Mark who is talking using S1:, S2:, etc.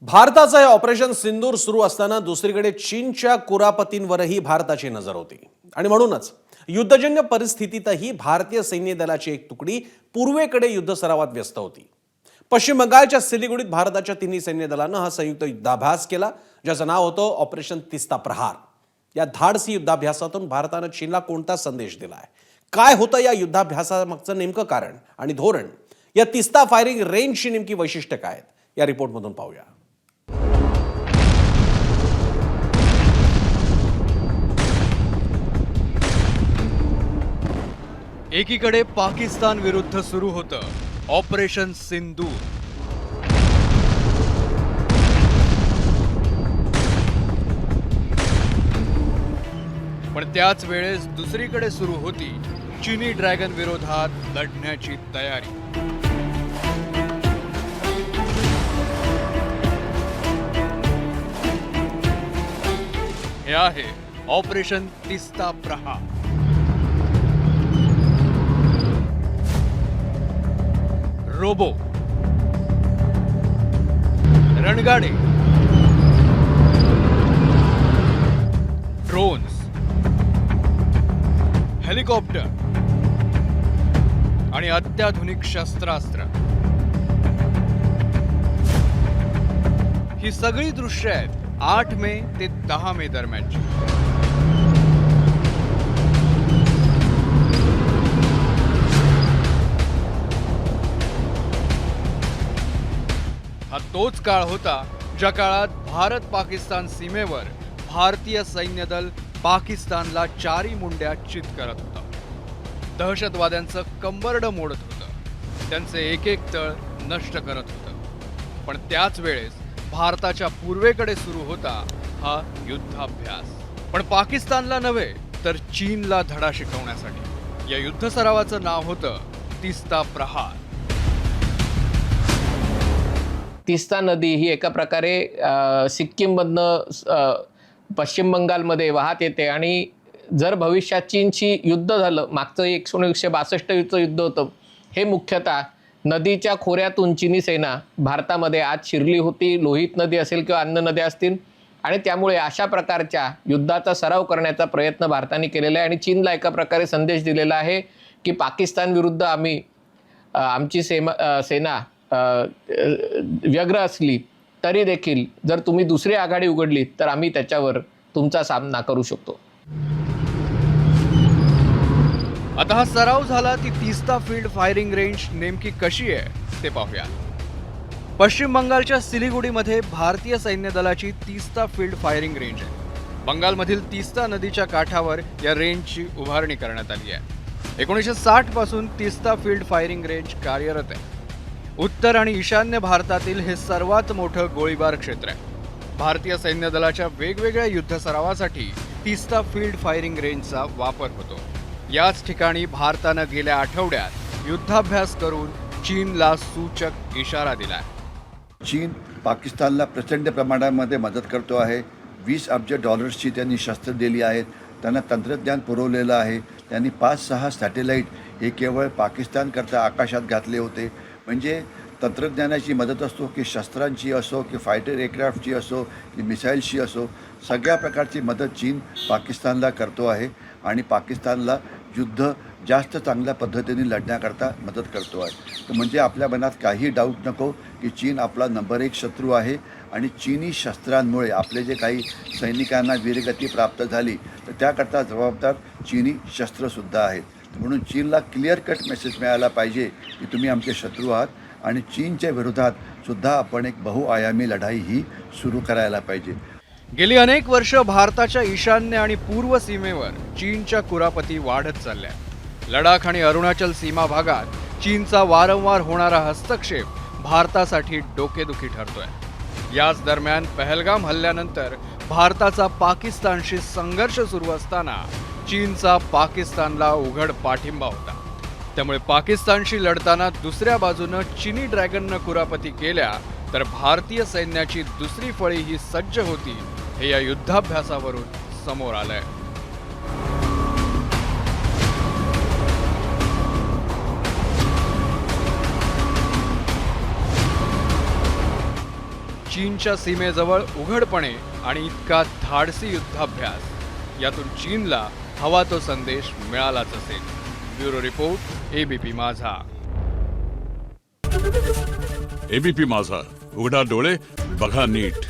S1: भारताचं हे ऑपरेशन सिंदूर सुरू असताना दुसरीकडे चीनच्या कुरापतींवरही भारताची नजर होती आणि म्हणूनच युद्धजन्य परिस्थितीतही भारतीय सैन्य दलाची एक तुकडी पूर्वेकडे युद्ध सरावात व्यस्त होती। पश्चिम बंगालच्या सिलिगुडीत भारताच्या तिन्ही सैन्य दलानं हा संयुक्त युद्धाभ्यास केला, ज्याचं नाव होतं ऑपरेशन तीस्ता प्रहार। या धाडसी युद्धाभ्यासातून भारतानं चीनला कोणता संदेश दिलाय, काय होतं या युद्धाभ्यासामागचं नेमकं कारण आणि धोरण, या तीस्ता फायरिंग रेंजची नेमकी वैशिष्ट्य काय आहेत, या रिपोर्टमधून पाहूया।
S2: एकीकडे पाकिस्तान विरुद्ध सुरू होतं ऑपरेशन सिंदूर। पण त्याच वेळेस दुसरीकडे सुरू होती चीनी ड्रॅगन विरोधात लढण्याची तयारी। हे आहे ऑपरेशन तीस्ता प्रहार। रोबो, रणगाडे, ड्रोन्स, हेलिकॉप्टर आणि अत्याधुनिक शस्त्रास्त्र, ही सगळी दृश्य आहेत 8 मे ते 10 मे दरम्यानची। हा तोच काळ होता ज्या काळात भारत पाकिस्तान सीमेवर भारतीय सैन्य दल पाकिस्तानला चारी मुंड्या चित करत होतं, दहशतवाद्यांचं कंबरडं मोडत होतं, त्यांचे एक एक तळ नष्ट करत होतं। पण त्याच वेळेस भारताच्या पूर्वेकडे सुरू होता हा युद्धाभ्यास, पण पाकिस्तानला नव्हे तर चीनला धडा शिकवण्यासाठी। या युद्ध सरावाचं नाव होतं तीस्ता प्रहार।
S3: तीस्ता नदी ही एका प्रकारे सिक्कीममधनं पश्चिम बंगालमध्ये वाहत येते आणि जर भविष्यात चीनशी युद्ध झालं, मागचं 1962 युद्ध होतं, हे मुख्यतः नदीच्या खोऱ्यातून चीनी सेना भारतामध्ये आत शिरली होती। लोहित नदी असेल किंवा अन्य नद्या असतील, आणि त्यामुळे अशा प्रकारच्या युद्धाचा सराव करण्याचा प्रयत्न भारताने केलेला आहे आणि चीनला एका प्रकारे संदेश दिलेला आहे की पाकिस्तान विरुद्ध आमची सेना व्यग्र असली तरी देखील जर तुम्ही दुसरी आघाडी उघडली तर आम्ही त्याच्यावर तुमचा सामना करू शकतो।
S2: आता हा सराव झाला ती तीस्ता फील्ड फायरिंग रेंज नेमकी कशी आहे ते पाहूया। पश्चिम बंगालच्या सिलिगुडीमध्ये भारतीय सैन्य दलाची तीस्ता फील्ड फायरिंग रेंज आहे। बंगालमधील तीस्ता नदीच्या काठावर या रेंजची उभारणी करण्यात आली आहे। 1960 पासून तीस्ता फील्ड फायरिंग रेंज कार्यरत आहे। उत्तर आणि ईशान्य भारतातील हे सर्वात मोठं गोळीबार क्षेत्र आहे। भारतीय सैन्य दलाच्या वेगवेगळ्या युद्ध सरावासाठी तीस्ता फील्ड फायरिंग रेंजचा वापर होतो। याच ठिकाणी भारतानं गेल्या आठवड्यात युद्धाभ्यास करून चीनला सूचक इशारा दिलाय।
S4: चीन पाकिस्तानला प्रचंड प्रमाणामध्ये मदत करतो आहे। 20 अब्ज डॉलर्सची त्यांनी शस्त्र दिली आहेत, त्यांना तंत्रज्ञान पुरवलेलं आहे। त्यांनी 5-6 सॅटेलाईट हे केवळ पाकिस्तानकरता आकाशात घातले होते। म्हणजे तंत्रज्ञानाची मदत असो की शस्त्रांची असो की फायटर एअरक्राफ्टची असो की मिसाईल्सची असो, सगळ्या प्रकारची मदत चीन पाकिस्तानला करतो आहे आणि पाकिस्तानला युद्ध जास्त चांगल्या पद्धतीने लढण्याकरता मदत करतो आहे। तर म्हणजे आपल्या मनात काही डाऊट नको की चीन आपला नंबर 1 शत्रू आहे आणि चीनी शस्त्रांमुळे आपले जे काही सैनिकांना वीरगती प्राप्त झाली तर त्याकरता जबाबदार चीनी शस्त्रसुद्धा आहेत। म्हणून चीनला क्लिअर कट मेसेज मिळाला पाहिजे की तुम्ही आमचे शत्रू आहात आणि चीनच्या विरोधात सुद्धा आपण एक बहुआयामी लढाई ही सुरू करायला पाहिजे।
S2: गेली अनेक वर्ष भारताच्या ईशान्य आणि पूर्व सीमेवर चीनच्या कुरापती वाढत चालल्या। लडाख आणि अरुणाचल सीमा भागात चीनचा वारंवार होणारा हस्तक्षेप भारतासाठी डोकेदुखी ठरतोय। याच दरम्यान पहलगाम हल्ल्यानंतर भारताचा पाकिस्तानशी संघर्ष सुरू असताना चीनचा पाकिस्तानला उघड पाठिंबा होता। त्यामुळे पाकिस्तानशी लढताना दुसऱ्या बाजूनं चीनी ड्रॅगननं कुरापती केल्या तर भारतीय सैन्याची दुसरी फळी ही सज्ज होती, हे या युद्धाभ्यासावरून समोर आलंय। चीनच्या सीमेजवळ उघडपणे आणि इतका धाडसी युद्धाभ्यास, यातून चीनला हवा तो संदेश मिळालाच असेल. ब्युरो रिपोर्ट, एबीपी माझा.
S5: एबीपी माझा, उघडा डोळे बघा नीट.